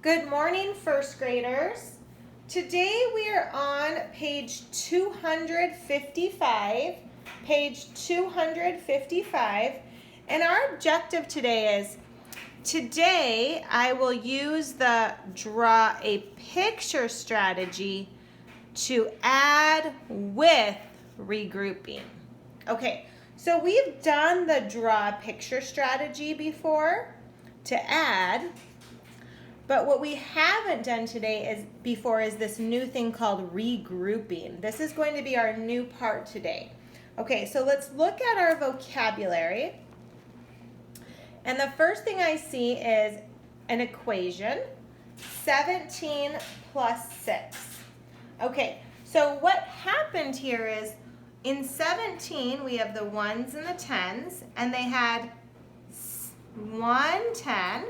Good morning, first graders. Today we are on page 255, and our objective today is, today I will use the draw a picture strategy to add with regrouping. Okay, so we've done the draw a picture strategy before to add. But what we haven't done today is this new thing called regrouping. This is going to be our new part today. Okay, so let's look at our vocabulary. And the first thing I see is an equation, 17 plus 6. Okay, so what happened here is in 17 we have the 1s and the 10s, and they had 1 10.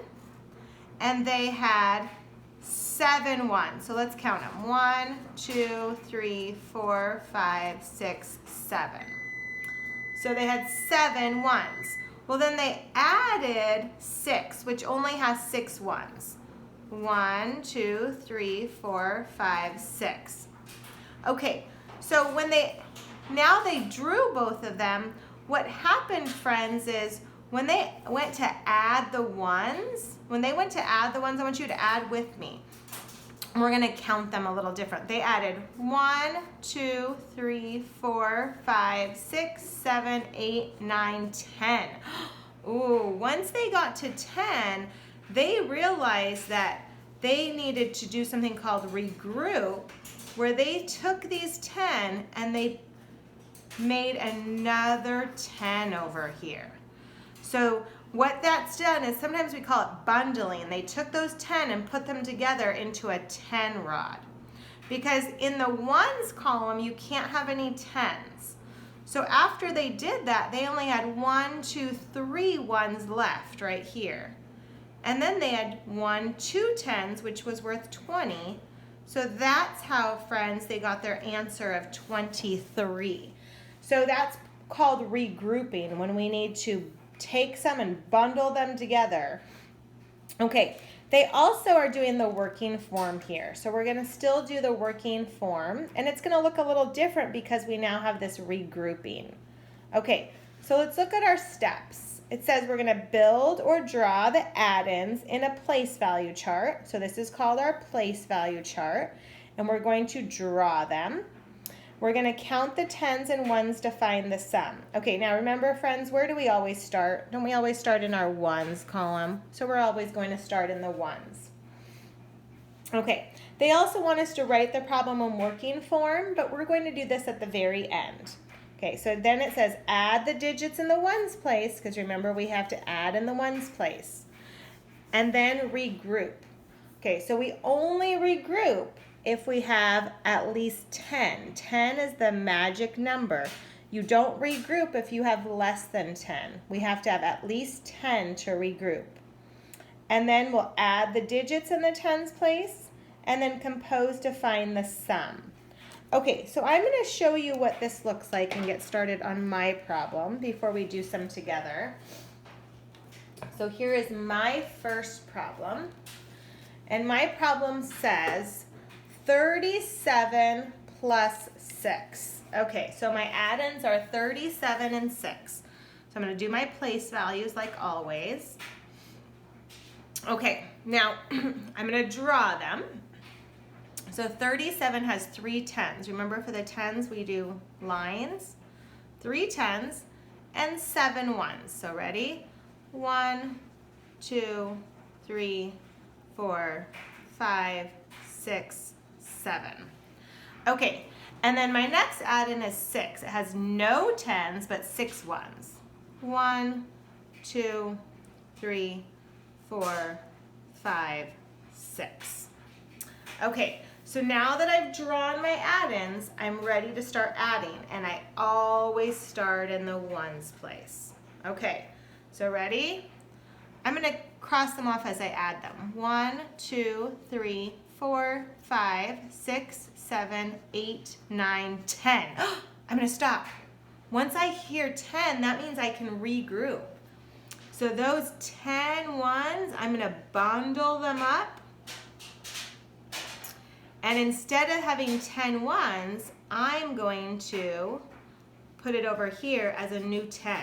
And they had 7 1s. So let's count them. 1, 2, 3, 4, 5, 6, 7. So they had 7 1s. Well, then they added 6, which only has 6 1s. 1, 2, 3, 4, 5, 6. Okay, so now they drew both of them. What happened, friends, is when they went to add the ones, I want you to add with me. We're going to count them a little different. They added 1, 2, 3, 4, 5, 6, 7, 8, 9, 10. Ooh, once they got to 10, they realized that they needed to do something called regroup, where they took these 10 and they made another 10 over here. So what that's done is sometimes we call it bundling. They took those 10 and put them together into a 10 rod. Because in the ones column, you can't have any 10s. So after they did that, they only had 1, 2, 3 ones left right here. And then they had 1, 2 10s, which was worth 20. So that's how, friends, they got their answer of 23. So that's called regrouping, when we need to take some and bundle them together. Okay, they also are doing the working form here. So we're going to still do the working form, and it's going to look a little different because we now have this regrouping. Okay, so let's look at our steps. It says we're going to build or draw the add-ins in a place value chart. So this is called our place value chart, and we're going to draw them. We're going to count the 10s and 1s to find the sum. Okay, now remember, friends, where do we always start? Don't we always start in our 1s column? So we're always going to start in the 1s. Okay, they also want us to write the problem in working form, but we're going to do this at the very end. Okay, so then it says add the digits in the 1s place, because remember we have to add in the 1s place. And then regroup. Okay, so we only regroup if we have at least 10. 10 is the magic number. You don't regroup if you have less than 10. We have to have at least 10 to regroup. And then we'll add the digits in the 10s place and then compose to find the sum. Okay, so I'm going to show you what this looks like and get started on my problem before we do some together. So here is my first problem. And my problem says 37 plus 6. Okay, so my add-ins are 37 and 6. So I'm going to do my place values like always. Okay, now I'm going to draw them. So 37 has 3 10s. Remember, for the 10s we do lines, 3 10s, and 7 1s. So ready? 1, 2, 3, 4, 5, 6, 7. Okay, and then my next add-in is 6. It has no 10s, but 6 1s. 1, 2, 3, 4, 5, 6. Okay, so now that I've drawn my add-ins, I'm ready to start adding, and I always start in the 1s place. Okay, so ready? I'm going to cross them off as I add them. 1, 2, 3, 4, 5, 6, 7, 8, 9, 10. I'm going to stop. Once I hear 10, that means I can regroup. So those 10 ones, I'm going to bundle them up And instead of having 10 ones, I'm going to put it over here as a new 10.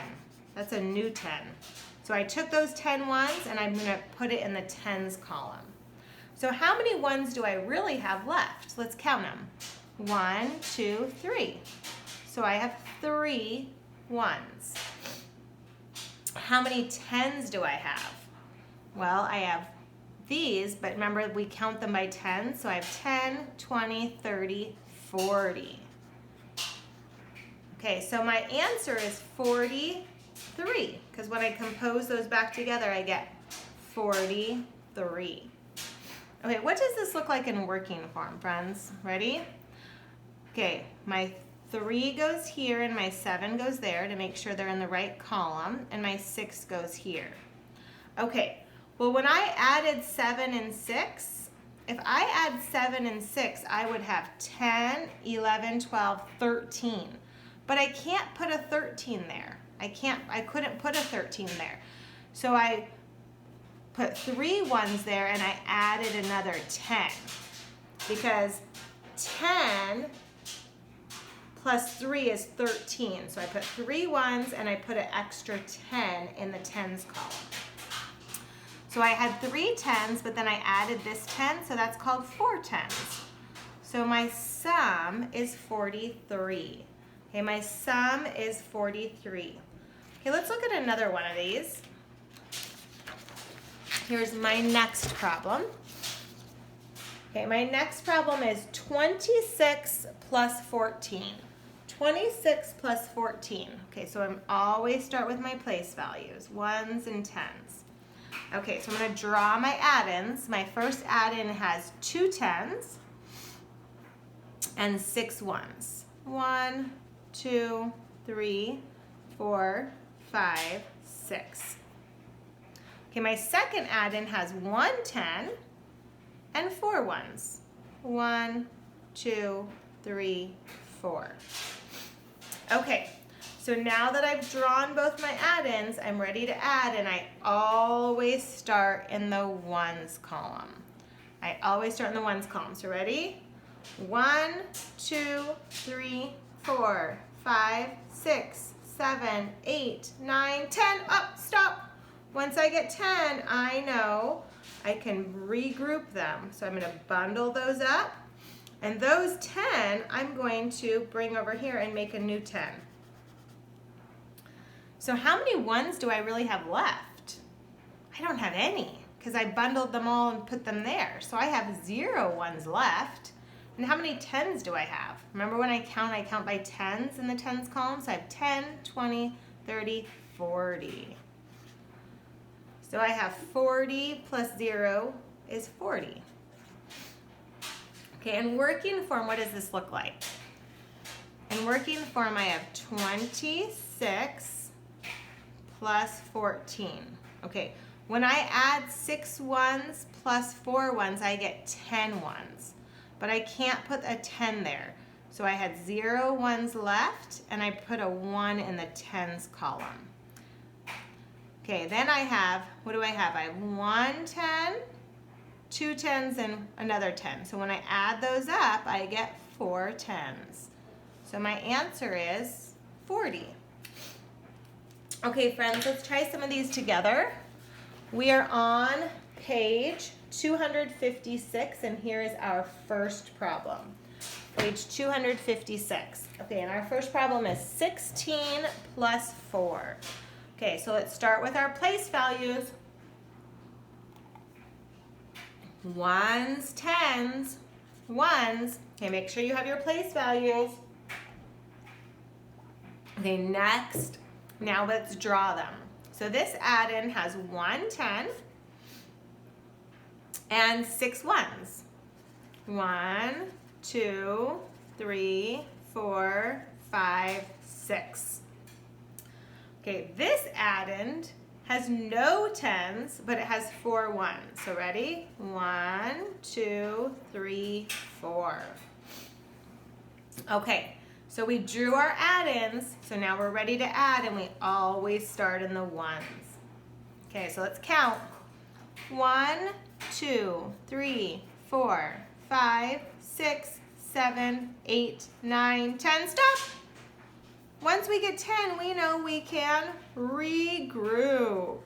That's a new 10. So I took those 10 ones and I'm going to put it in the tens column. So how many ones do I really have left? Let's count them. 1, 2, 3. So I have 3 ones. How many tens do I have? Well, I have these, but remember we count them by 10, so I have 10, 20, 30, 40. Okay, so my answer is 43, because when I compose those back together, I get 43. Okay, what does this look like in working form, friends? Ready? Okay, my 3 goes here and my 7 goes there to make sure they're in the right column, and my 6 goes here. Okay, well when I added 7 and 6, if I add 7 and 6, I would have 10, 11, 12, 13. But I can't put a 13 there. I couldn't put a 13 there. So I put 3 ones there and I added another 10. Because 10 plus 3 is 13. So I put 3 ones and I put an extra 10 in the tens column. So I had 3 tens, but then I added this 10, so that's called 4 tens. So my sum is 43. Okay, my sum is 43. Okay, let's look at another one of these. Here's my next problem. Okay, my next problem is 26 plus 14. 26 plus 14. Okay, so I'm always start with my place values, ones and tens. Okay, so I'm going to draw my add-ins. My first add-in has 2 tens and 6 ones. 1, 2, 3, 4, 5, 6. Okay, my second add-in has 1 10 and 4 ones. 1, 2, 3, 4. Okay, so now that I've drawn both my add-ins, I'm ready to add, and I always start in the ones column. I always start in the ones column. So ready? 1, 2, 3, 4, 5, 6, 7, 8, 9, 10. Oh, stop. Once I get 10, I know I can regroup them. So I'm going to bundle those up. And those 10, I'm going to bring over here and make a new 10. So how many ones do I really have left? I don't have any, because I bundled them all and put them there. So I have 0 ones left. And how many tens do I have? Remember when I count by tens in the tens column? So I have 10, 20, 30, 40. So I have 40 plus 0 is 40. Okay, in working form, what does this look like? In working form, I have 26 plus 14. Okay, when I add 6 ones plus 4 ones, I get 10 ones. But I can't put a 10 there. So I had 0 ones left, and I put a 1 in the tens column. Okay, then I have, what do I have? I have 1 10, 2 tens, and another 10. So when I add those up, I get 4 tens. So my answer is 40. Okay, friends, let's try some of these together. We are on page 256, and here is our first problem. Page 256. Okay, and our first problem is 16 plus 4. Okay, so let's start with our place values. Ones, tens, ones. Okay, make sure you have your place values. Okay, next, now let's draw them. So this add-in has 1 10 and 6 ones. 1, 2, 3, 4, 5, 6. Okay, this add-in has no tens, but it has 4 ones. So ready? 1, 2, 3, 4. Okay, so we drew our add-ins, so now we're ready to add, and we always start in the ones. Okay, so let's count. 1, 2, 3, 4, 5, 6, 7, 8, 9, 10. Stop. Once we get 10, we know we can regroup.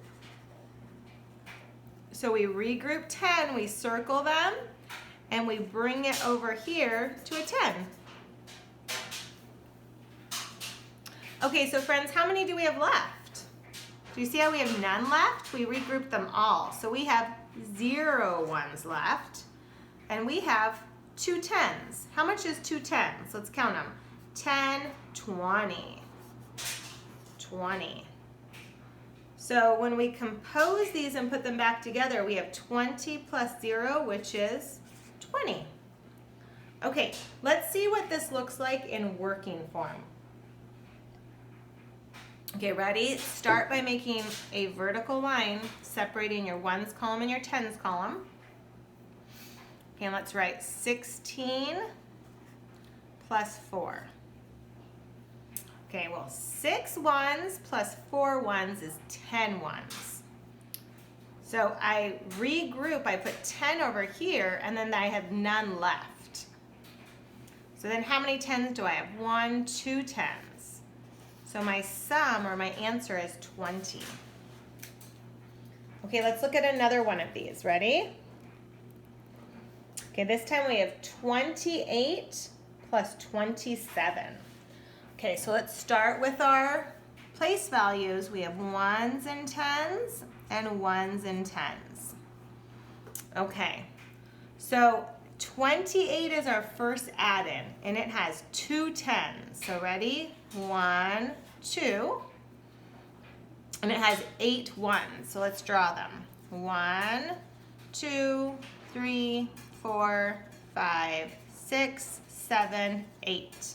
So we regroup 10, we circle them, and we bring it over here to a 10. Okay, so friends, how many do we have left? Do you see how we have none left? We regrouped them all. So we have 0 ones left, and we have 2 10s. How much is 2 10s? Let's count them. 10, 20. 20. So when we compose these and put them back together, we have 20 plus 0, which is 20. Okay, let's see what this looks like in working form. Okay, ready? Start by making a vertical line separating your ones column and your tens column. Okay, and let's write 16 plus 4. Okay, well, 6 ones plus 4 ones is 10 ones. So I regroup, I put 10 over here, and then I have none left. So then how many 10s do I have? 1, 2 10s. So my sum, or my answer, is 20. Okay, let's look at another one of these. Ready? Okay, this time we have 28 plus 27. Okay, so let's start with our place values. We have 1s and 10s and 1s and 10s. Okay, so 28 is our first add-in, and it has 2 10s. So ready? 1, 2. And it has 8 1s. So let's draw them. 1, 2, 3, 4, 5, 6, 7, 8.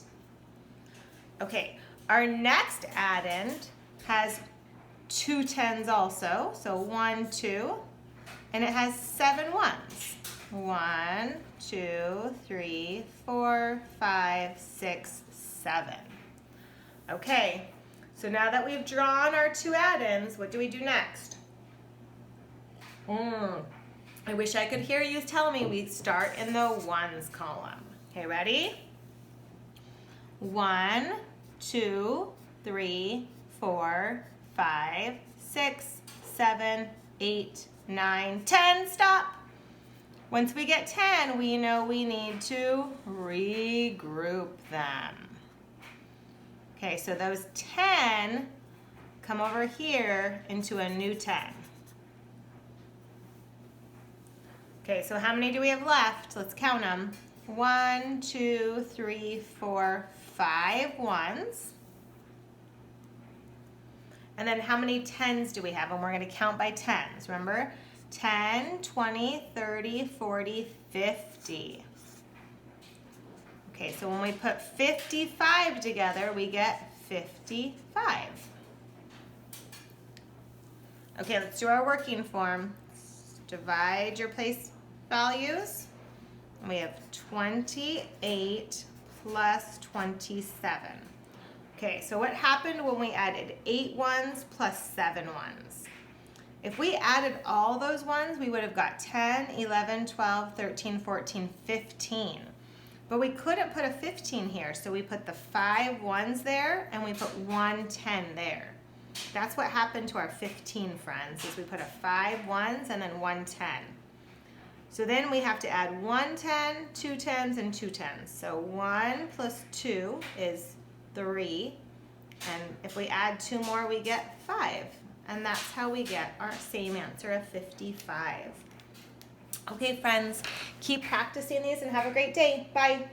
Okay, our next add-in has 2 10s also. So 1, 2. And it has 7 1s. 1, 2, 3, 4, 5, 6, 7. Okay, so now that we've drawn our 2 add-ins, what do we do next? I wish I could hear you tell me we start in the ones column. Okay, ready? 1, 2, 3, 4, 5, 6, 7, 8, 9, 10. Stop. Once we get 10, we know we need to regroup them. Okay, so those 10 come over here into a new 10. Okay, so how many do we have left? Let's count them. 1, 2, 3, 4, 5 1s. And then how many 10s do we have? And we're going to count by 10s, remember? 10, 20, 30, 40, 50. Okay, so when we put 55 together, we get 55. Okay, let's do our working form. Divide your place values. We have 28 plus 27. Okay, so what happened when we added 8 1s plus 7 1s? If we added all those ones, we would have got 10, 11, 12, 13, 14, 15. But we couldn't put a 15 here, so we put the 5 1s there, and we put 1 10 there. That's what happened to our 15, friends, is we put a 5 1s and then 1 10. So then we have to add 1 10, 2 10s, and 2 10s. So 1 plus 2 is 3, and if we add 2 more, we get 5. And that's how we get our same answer of 55. Okay, friends, keep practicing these and have a great day. Bye.